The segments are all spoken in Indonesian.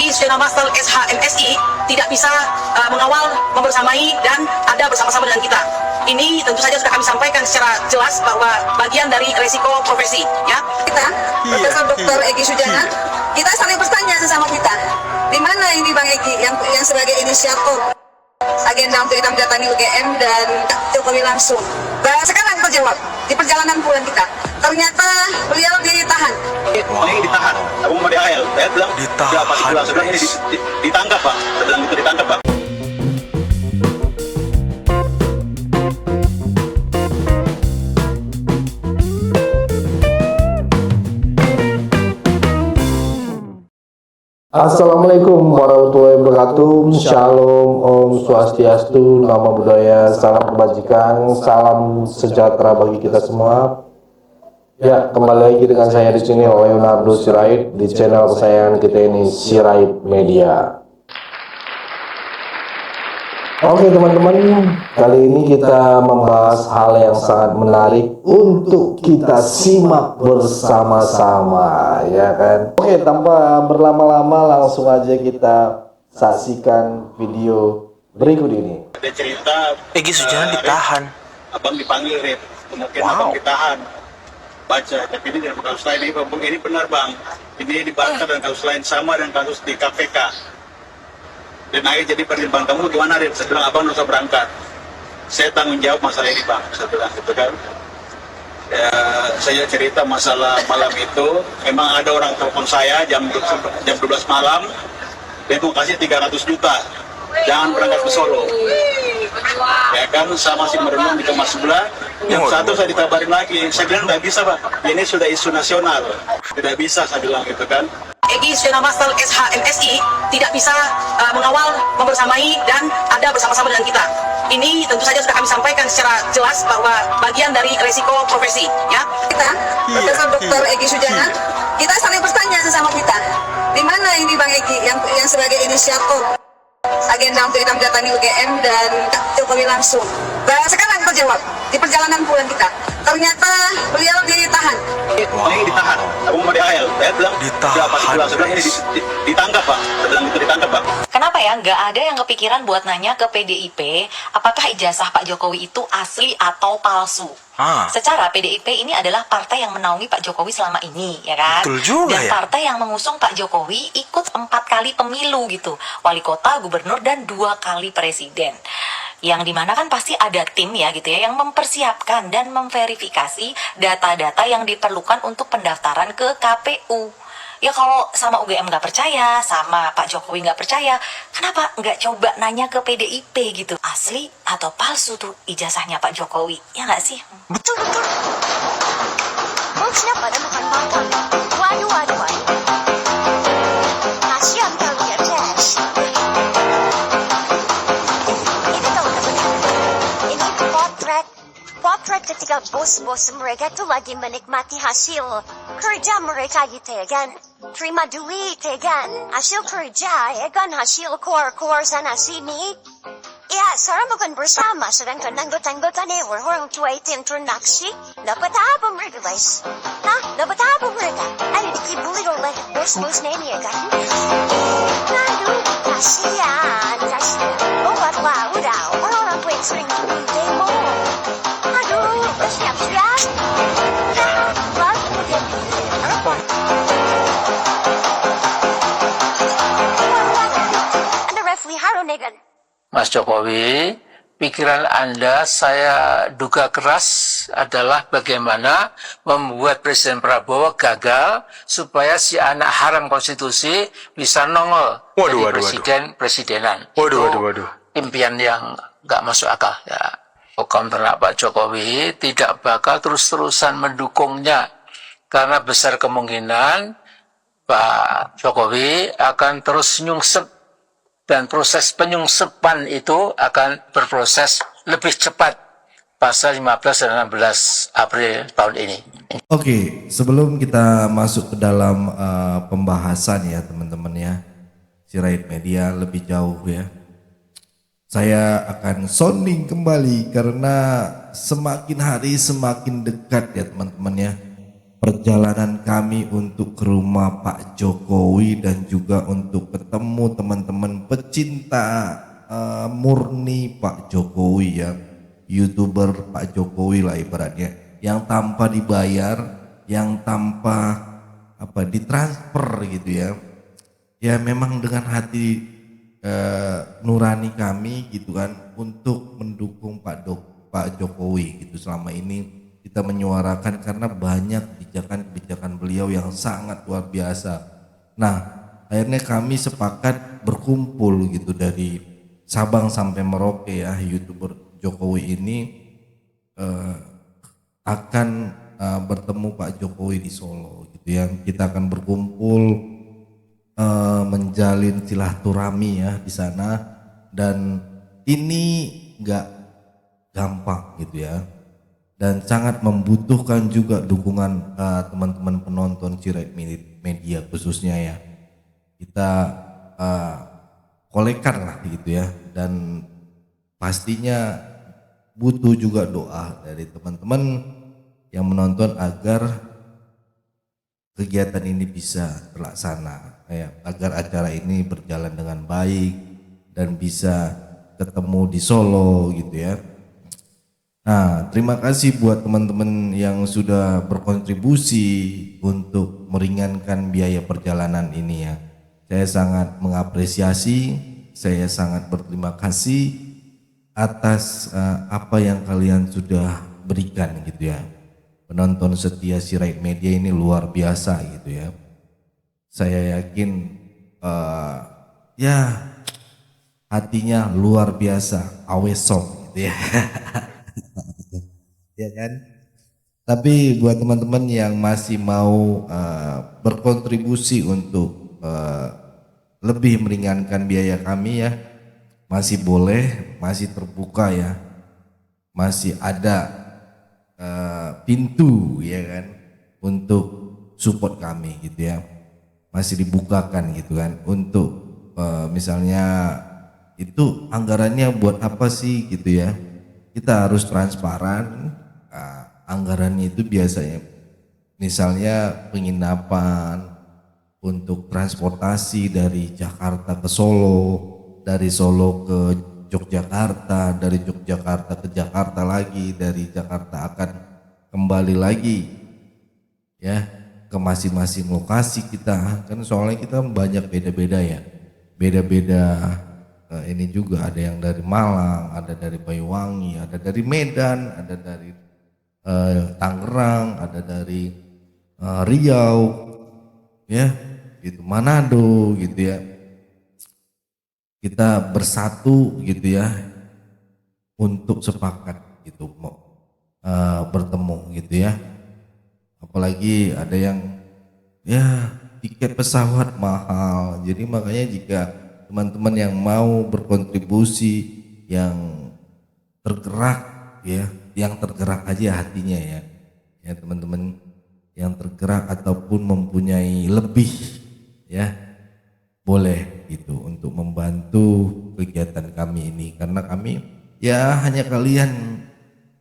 Egy Sujana Masal SHMSI tidak bisa mengawal, membersamai, dan ada bersama-sama dengan kita. Ini tentu saja sudah kami sampaikan secara jelas bahwa bagian dari resiko profesi, ya. Kita, Profesor Dr. Egy Sujana, kita saling bertanya sesama kita. Di mana ini Bang Egy yang sebagai inisiator agenda untuk kita mendatangi UGM dan Jokowi langsung. Nah, sekarang terjawab di perjalanan pulang kita. Ternyata beliau ditahan. Ini ditahan. Aku mau di AL. Saya bilang ditahan. Saya bilang ini ditangkap, Pak. Saya bilang itu ditangkap, Pak. Assalamualaikum warahmatullahi wabarakatuh. Shalom, Om Swastiastu, Namo Buddhaya, salam kebajikan, salam sejahtera bagi kita semua. Ya, kembali lagi dengan saya di sini Leonardo Sirait di channel kesayangan kita ini, Sirait Media. Oke teman-teman, kali ini kita membahas hal yang sangat menarik untuk kita simak bersama-sama, ya kan? Oke, tanpa berlama-lama langsung aja kita saksikan video berikut ini. Ada cerita Egy Sujana ditahan. Abang dipanggil, Rip. Kemungkinan abang ditahan. Baca, tapi ini dari kasus lain ini benar, Bang. Ini dibantah dan kasus lain sama dengan kasus di KPK. Dan akhirnya jadi pertimbangan kamu gimana, Rip? Saya bilang, abang usah berangkat. Saya tanggung jawab masalah ini, Bang. Saya bilang gitu kan. Ya, saya cerita masalah malam itu. Memang ada orang telepon saya jam 12 malam. Dia mau kasih 300 juta. Jangan berangkat ke Solo. Ya kan, saya masih merenung di kamar sebelah. Yang satu saya dikabarin lagi. Saya bilang, tidak bisa, Pak. Ini sudah isu nasional. Tidak bisa, saya bilang gitu kan. Egy Sujana Masal SHMSI tidak bisa mengawal, membersamai, dan ada bersama-sama dengan kita. Ini tentu saja sudah kami sampaikan secara jelas bahwa bagian dari resiko profesi, ya. Kita, Profesor Dr. Egy Sujana, kita saling bertanya sesama kita. Di mana ini Bang Egy yang sebagai inisiator agenda untuk kita mendatangi UGM dan Jokowi langsung. Nah, sekarang terjawab di perjalanan pulang kita. Ternyata beliau ditahan. Ini ditahan. Aku mau di AL. Saya bilang ditahan. Saya bilang ini ditangkap, Pak. Saya bilang itu ditangkap, Pak. Kenapa ya nggak ada yang kepikiran buat nanya ke PDIP apakah ijazah Pak Jokowi itu asli atau palsu? Secara PDIP ini adalah partai yang menaungi Pak Jokowi selama ini, ya kan? Betul juga. Dan ya? partai yang mengusung Pak Jokowi ikut 4 kali pemilu gitu, wali kota, gubernur, dan 2 kali presiden. Yang dimana kan pasti ada tim ya gitu ya yang mempersiapkan dan memverifikasi data-data yang diperlukan untuk pendaftaran ke KPU. Ya kalau sama UGM nggak percaya, sama Pak Jokowi nggak percaya, kenapa nggak coba nanya ke PDIP gitu, asli atau palsu tuh ijazahnya Pak Jokowi, ya nggak sih? Betul. Bosnya pada makan makan. Waduh. Kasihan kalian, Jess. Ini tahu nggak benar? Ini potret ketika bos-bos mereka tuh lagi menikmati hasil kerja mereka gitu ya kan. Terima duit ya kan. Hasil kerja ya kan. Hasil keluar sana sini. Ya, sekarang bukan bersama, sedangkan anggota-anggota orang tua itu yang ternaksi, dapat apa mereka, guys? Dapat apa mereka? Ada dikibuli oleh bos-bosnya ini, ya kan? Aduh, kasihan. Buatlah, udah, orang-orang tua yang sering demo. Aduh, udah siap-siap. Lalu kemudian apa? Ada Refli Harunegan. Mas Jokowi, pikiran Anda saya duga keras adalah bagaimana membuat Presiden Prabowo gagal supaya si anak haram konstitusi bisa nongol jadi presidenan. Waduh. Impian yang nggak masuk akal. Ya, kontra Pak Jokowi tidak bakal terus-terusan mendukungnya karena besar kemungkinan Pak Jokowi akan terus nyungsep. Dan proses penyungsepan itu akan berproses lebih cepat pasal 15 dan 16 April tahun ini. Oke, sebelum kita masuk ke dalam pembahasan ya teman-teman ya, Sirait Media lebih jauh ya, saya akan sounding kembali karena semakin hari semakin dekat ya teman-teman ya. perjalanan kami untuk ke rumah Pak Jokowi dan juga untuk ketemu teman-teman pecinta murni Pak Jokowi ya, YouTuber Pak Jokowi lah ibaratnya, yang tanpa dibayar, yang tanpa ditransfer gitu ya. Ya memang dengan hati nurani kami gitu kan untuk mendukung Pak Jokowi gitu. Selama ini kita menyuarakan karena banyak kebijakan-kebijakan beliau yang sangat luar biasa. Nah, akhirnya kami sepakat berkumpul gitu dari Sabang sampai Merauke ya, YouTuber Jokowi ini akan bertemu Pak Jokowi di Solo gitu ya. Kita akan berkumpul menjalin silaturahmi ya di sana, dan ini nggak gampang gitu ya, dan sangat membutuhkan juga dukungan teman-teman penonton Sirait Media khususnya ya. Kita kolekan lah gitu ya, dan pastinya butuh juga doa dari teman-teman yang menonton agar kegiatan ini bisa terlaksana ya, agar acara ini berjalan dengan baik dan bisa ketemu di Solo gitu ya. Nah, terima kasih buat teman-teman yang sudah berkontribusi untuk meringankan biaya perjalanan ini ya. Saya sangat mengapresiasi, saya sangat berterima kasih atas apa yang kalian sudah berikan gitu ya. Penonton setia Sirait Media ini luar biasa gitu ya. Saya yakin ya hatinya luar biasa, awesome gitu ya. Ya kan? Tapi buat teman-teman yang masih mau berkontribusi untuk lebih meringankan biaya kami ya, masih boleh, masih terbuka ya, masih ada pintu ya kan untuk support kami gitu ya, masih dibukakan gitu kan untuk misalnya itu anggarannya buat apa sih gitu ya. Kita harus transparan. Anggarannya itu biasanya misalnya penginapan, untuk transportasi dari Jakarta ke Solo, dari Solo ke Yogyakarta, dari Yogyakarta ke Jakarta lagi, dari Jakarta akan kembali lagi ya ke masing-masing lokasi kita, kan soalnya kita banyak beda-beda ya, beda-beda. Ini juga ada yang dari Malang, ada dari Banyuwangi, ada dari Medan, ada dari Tangerang, ada dari Riau ya gitu, Manado gitu ya. Kita bersatu gitu ya untuk sepakat gitu mau bertemu gitu ya. Apalagi ada yang ya tiket pesawat mahal, jadi makanya jika teman-teman yang mau berkontribusi, yang tergerak ya, yang tergerak aja hatinya ya teman-teman, yang tergerak ataupun mempunyai lebih ya, boleh gitu untuk membantu kegiatan kami ini, karena kami ya hanya kalian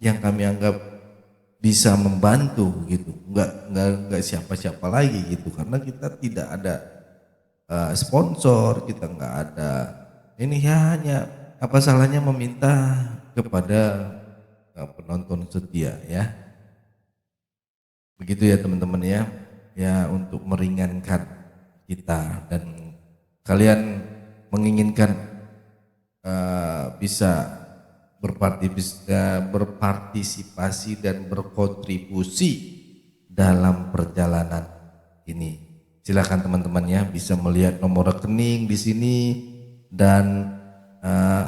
yang kami anggap bisa membantu gitu, nggak siapa-siapa lagi gitu, karena kita tidak ada sponsor, kita nggak ada ini ya, hanya apa salahnya meminta kepada penonton setia ya, begitu ya teman-teman ya untuk meringankan kita, dan kalian menginginkan bisa berpartisipasi dan berkontribusi dalam perjalanan ini. Silakan teman-teman ya, bisa melihat nomor rekening di sini, dan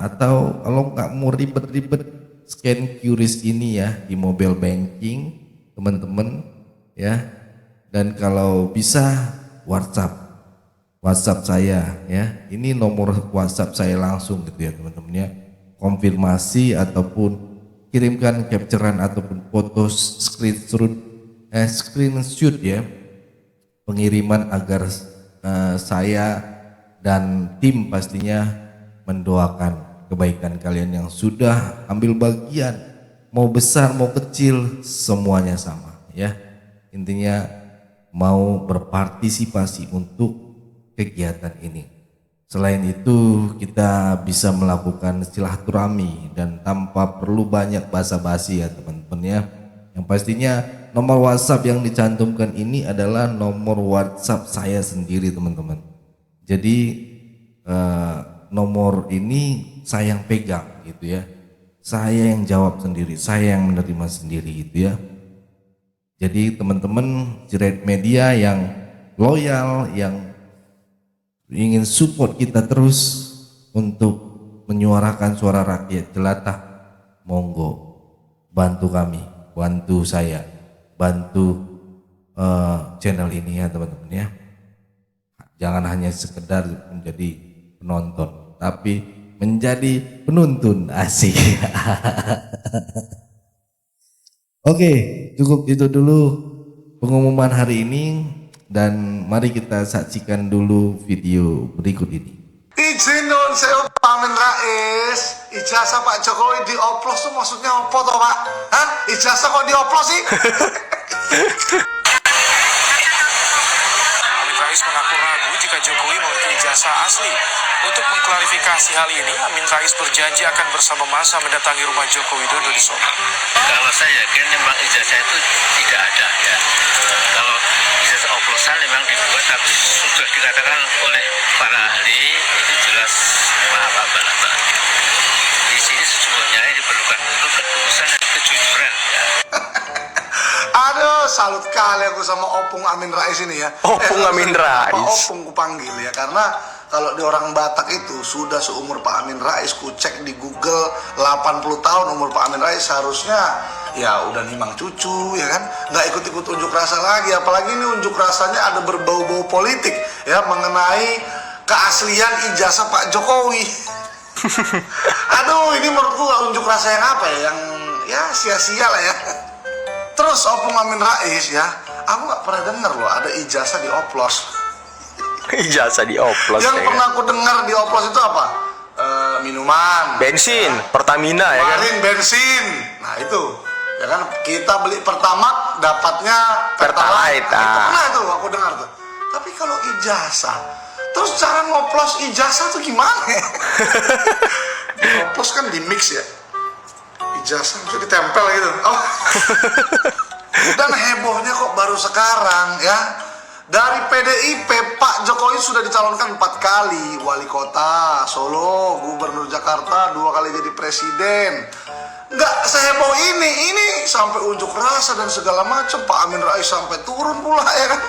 atau kalau nggak mau ribet-ribet, scan QRIS ini ya di mobile banking teman-teman ya, dan kalau bisa WhatsApp saya ya, ini nomor WhatsApp saya langsung gitu ya teman-teman ya, konfirmasi ataupun kirimkan capturean ataupun foto screenshot ya, pengiriman agar saya dan tim pastinya mendoakan kebaikan kalian yang sudah ambil bagian, mau besar mau kecil semuanya sama ya. intinya mau berpartisipasi untuk kegiatan ini. Selain itu kita bisa melakukan silaturahmi dan tanpa perlu banyak basa-basi ya teman-teman ya. Yang pastinya nomor WhatsApp yang dicantumkan ini adalah nomor WhatsApp saya sendiri teman-teman. Jadi nomor ini saya yang pegang gitu ya. Saya yang jawab sendiri, saya yang menerima sendiri gitu ya. Jadi teman-teman Jerat Media yang loyal, yang ingin support kita terus untuk menyuarakan suara rakyat jelantah, monggo bantu kami, bantu saya, bantu channel ini ya teman-teman ya. Jangan hanya sekedar menjadi penonton, tapi menjadi penuntun, asik. Oke, cukup itu dulu pengumuman hari ini dan mari kita saksikan dulu video berikut ini. Izin nun saya Pak Amin Rais, ijazah Pak Jokowi dioplos tuh maksudnya apa toh Pak? Hah? Ijazah kok dioplos sih? Amin Rais mengaku ragu jika Jokowi memiliki ijazah asli. Untuk mengklarifikasi hal ini, Amin Rais berjanji akan bersama masa mendatangi rumah Joko Widodo di Solo. Kalau saya yakin memang ijazah itu tidak ada ya. Kalau ijazah oplosan memang dibuat, tapi sudah dikatakan oleh para ahli itu jelas apa. Di sini sesungguhnya diperlukan untuk ketulusan dan kejujuran ya. Aduh, salut kali aku sama Opung Amin Rais ini ya. Opung Amin Rais. Pak Opung ku panggil ya, karena kalau di orang Batak itu sudah seumur Pak Amin Rais, ku cek di Google 80 tahun umur Pak Amin Rais, harusnya ya udah nimang cucu ya kan, nggak ikut-ikut unjuk rasa lagi, apalagi ini unjuk rasanya ada berbau-bau politik ya mengenai keaslian ijazah Pak Jokowi. Aduh, ini menurutku unjuk rasa yang apa ya, yang ya sia-sia lah ya. Terus Opung Amin Rais ya, aku nggak pernah dengar loh ada ijazah dioplos. Ijazah dioplos. Yang ya pernah kan? aku dengar dioplos itu apa? Minuman, Bensin, Pertamina ya kan? kemarin bensin. Nah itu, ya kan kita beli Pertamax dapatnya Pertalite. Nah, itu pernah tuh aku dengar tuh. Tapi kalau ijazah, terus cara ngoplos ijazah tuh gimana? Ngoplos kan di mix ya. Ijazah itu ditempel gitu. Oh. Dan hebohnya kok baru sekarang ya. Dari PDIP Pak Jokowi sudah dicalonkan 4 kali wali kota Solo, gubernur Jakarta, 2 kali jadi presiden. Nggak seheboh ini sampai unjuk rasa dan segala macam. Pak Amin Rais sampai turun pula ya kan.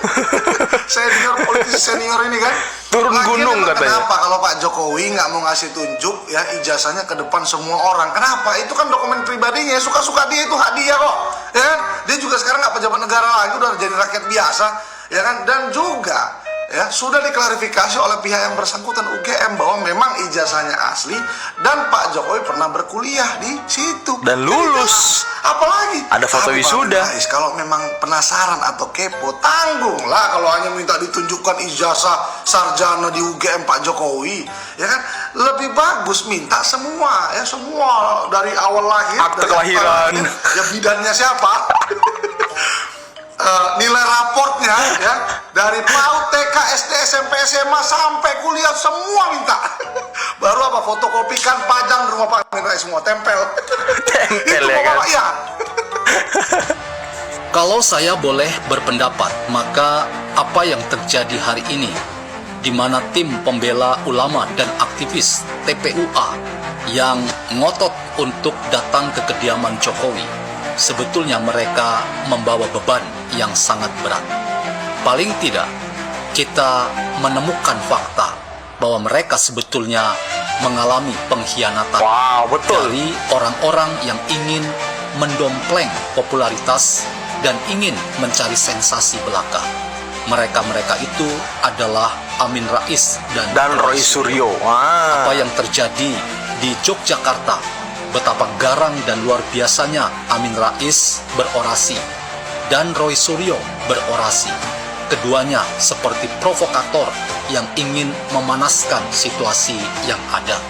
Senior politisi senior ini kan. Turun gunung katanya. Kenapa kalau Pak Jokowi nggak mau ngasih tunjuk ya ijazahnya ke depan semua orang? Kenapa? Itu kan dokumen pribadinya, suka-suka dia, itu hadiah kok. Ya kan? Dia juga sekarang nggak pejabat negara lagi, udah jadi rakyat biasa. Ya kan, dan juga ya sudah diklarifikasi oleh pihak yang bersangkutan UGM bahwa memang ijazahnya asli dan Pak Jokowi pernah berkuliah di situ Dan lulus. apalagi Ada foto Tapi Pak wisuda. Amin Rais, kalau memang penasaran atau kepo, tanggunglah kalau hanya minta ditunjukkan ijazah sarjana di UGM Pak Jokowi, ya kan, lebih bagus minta semua ya, semua dari awal lahir, Akte dari kelahiran. ya bidannya siapa. Nilai raportnya ya dari PAUD, TK, SD, SMP, SMA sampai kuliah semua minta. Baru apa, fotokopikan, pajang di rumah Pak Amin Rais semua, tempel. Tempel Itu ya kan? Bapak, ya. Kalau saya boleh berpendapat, maka apa yang terjadi hari ini, di mana tim pembela ulama dan aktivis TPUA yang ngotot untuk datang ke kediaman Jokowi, sebetulnya mereka membawa beban yang sangat berat. Paling tidak, kita menemukan fakta bahwa mereka sebetulnya mengalami pengkhianatan Wow, betul. dari orang-orang yang ingin mendompleng popularitas dan ingin mencari sensasi belaka. Mereka-mereka itu adalah Amin Rais Dan Roy Suryo. Wah. Apa yang terjadi di Yogyakarta, betapa garang dan luar biasanya Amin Rais berorasi dan Roy Suryo berorasi. Keduanya seperti provokator yang ingin memanaskan situasi yang ada.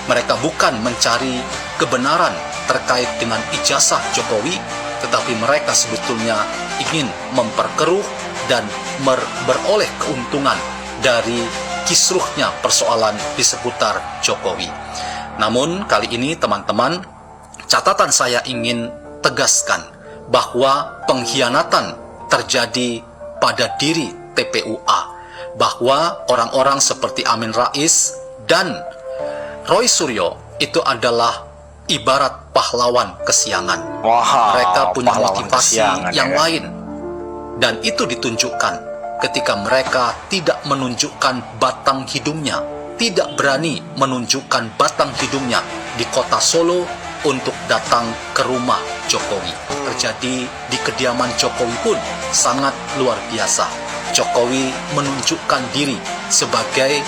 Mereka bukan mencari kebenaran terkait dengan ijazah Jokowi, tetapi mereka sebetulnya ingin memperkeruh dan beroleh keuntungan dari kisruhnya persoalan di seputar Jokowi. Namun kali ini teman-teman, catatan saya ingin tegaskan bahwa pengkhianatan terjadi pada diri TPUA, bahwa orang-orang seperti Amin Rais dan Roy Suryo itu adalah ibarat pahlawan kesiangan. Mereka punya motivasi yang lain, dan itu ditunjukkan ketika mereka tidak menunjukkan batang hidungnya, tidak berani menunjukkan batang hidungnya di kota Solo untuk datang ke rumah Jokowi. Terjadi di kediaman Jokowi pun sangat luar biasa. Jokowi menunjukkan diri sebagai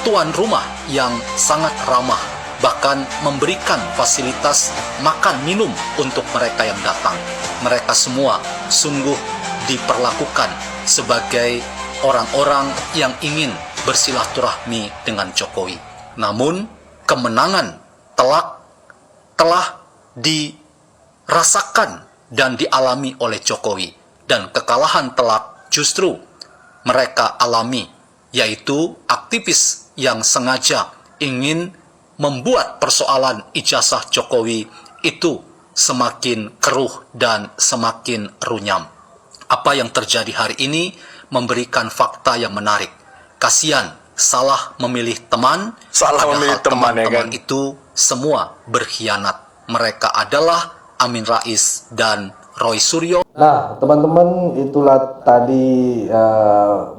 tuan rumah yang sangat ramah, bahkan memberikan fasilitas makan minum untuk mereka yang datang. Mereka semua sungguh diperlakukan sebagai orang-orang yang ingin bersilaturahmi dengan Jokowi. Namun kemenangan telah dirasakan dan dialami oleh Jokowi, dan kekalahan telak justru mereka alami, yaitu aktivis yang sengaja ingin membuat persoalan ijazah Jokowi itu semakin keruh dan semakin runyam. Apa yang terjadi hari ini memberikan fakta yang menarik. Kasihan, salah memilih teman, padahal teman-teman itu semua berkhianat. Mereka adalah Amin Rais dan Roy Suryo. Nah, teman-teman, itulah tadi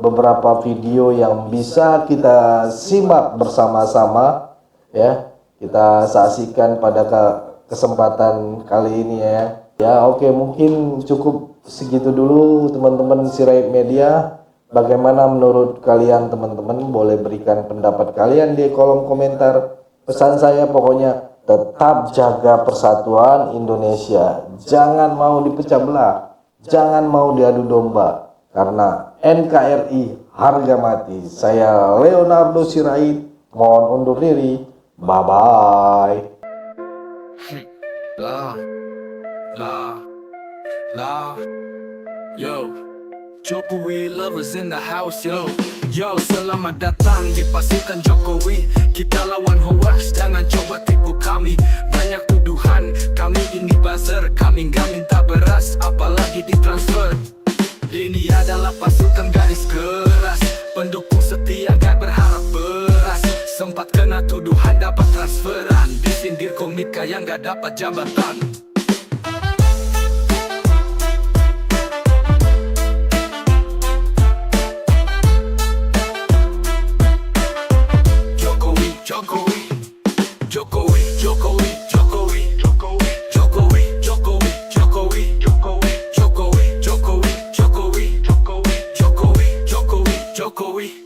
beberapa video yang bisa kita simak bersama-sama, ya. Kita saksikan pada kesempatan kali ini, ya. Ya, oke, mungkin cukup segitu dulu teman-teman Sirait Media. Bagaimana menurut kalian teman-teman? Boleh berikan pendapat kalian di kolom komentar. Pesan saya pokoknya tetap jaga persatuan Indonesia. Jangan mau dipecah belah. Jangan mau diadu domba. Karena NKRI harga mati. Saya Leonardo Sirait, mohon undur diri. Bye-bye. Yo, Jokowi lovers in the house, yo. Yo, selamat datang di pasukan Jokowi. Kita lawan hoax, jangan coba tipu kami. Banyak tuduhan, kami ini buzzer. Kami gak minta beras, apalagi ditransfer. Ini adalah pasukan garis keras, pendukung setia gak berharap beras. Sempat kena tuduhan dapat transferan, disindir komika yang gak dapat jabatan.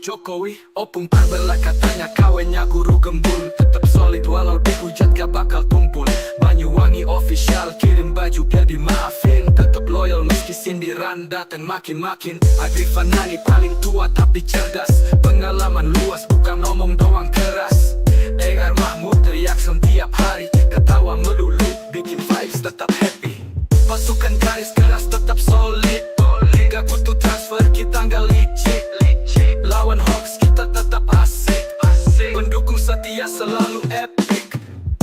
Jokowi, opung parbela katanya kawennya guru gembul. Tetap solid walau dihujat gak bakal tumpul. Banyuwangi official kirim baju biar dimaafin. Tetap loyal meski sindiran datang makin-makin. Agri Fanani paling tua tapi cerdas. Pengalaman luas bukan ngomong doang keras. Egar Mahmud teriak setiap hari. Ketawa melulu bikin vibes tetap happy. Pasukan garis keras tetap solid. Gak butuh transfer kita gak licik. Lawan hoax kita tetap asik. Pendukung setia selalu epic.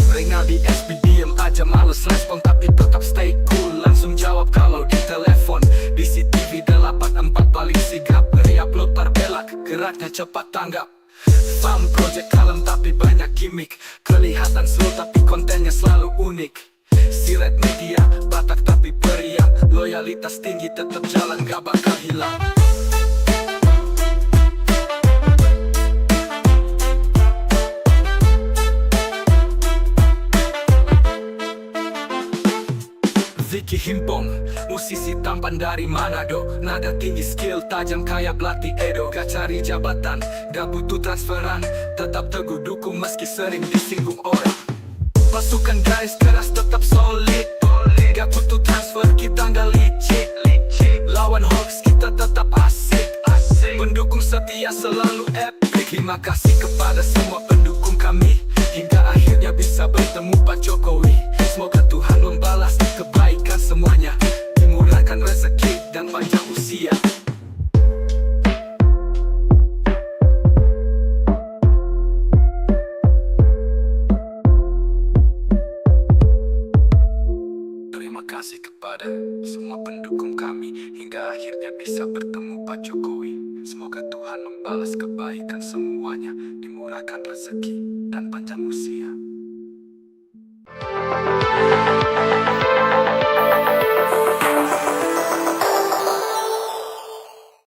Rinaldi SB diem aja males respon, tapi tetap stay cool. Langsung jawab kalau di telepon. Di CTV 84 paling sigap. Re-upload parbelak, geraknya cepat tanggap. Farm project kalem tapi banyak gimmick. Kelihatan slow tapi kontennya selalu unik. Sirait Media, Batak tapi periang. Loyalitas tinggi tetap jalan gak bakal hilang. Vicky Himpong, musisi tampan dari Manado. Nada tinggi, skill tajam kayak belati Edo. Gak cari jabatan, gak butuh transferan. Tetap teguh dukung meski sering disinggung orang. Pasukan garis keras tetap solid. Gak butuh transfer, kita gak licik. Lawan hoax kita tetap asik. Pendukung setia selalu epic. Terima kasih kepada semua pendukung kami. Hingga akhirnya bisa bertemu Pak Jokowi. Semoga Tuhan membalas kebaikan Terima kasih kepada semua pendukung kami hingga akhirnya bisa bertemu Pak Jokowi. Semoga Tuhan membalas kebaikan semuanya, dimurahkan rezeki dan panjang usia.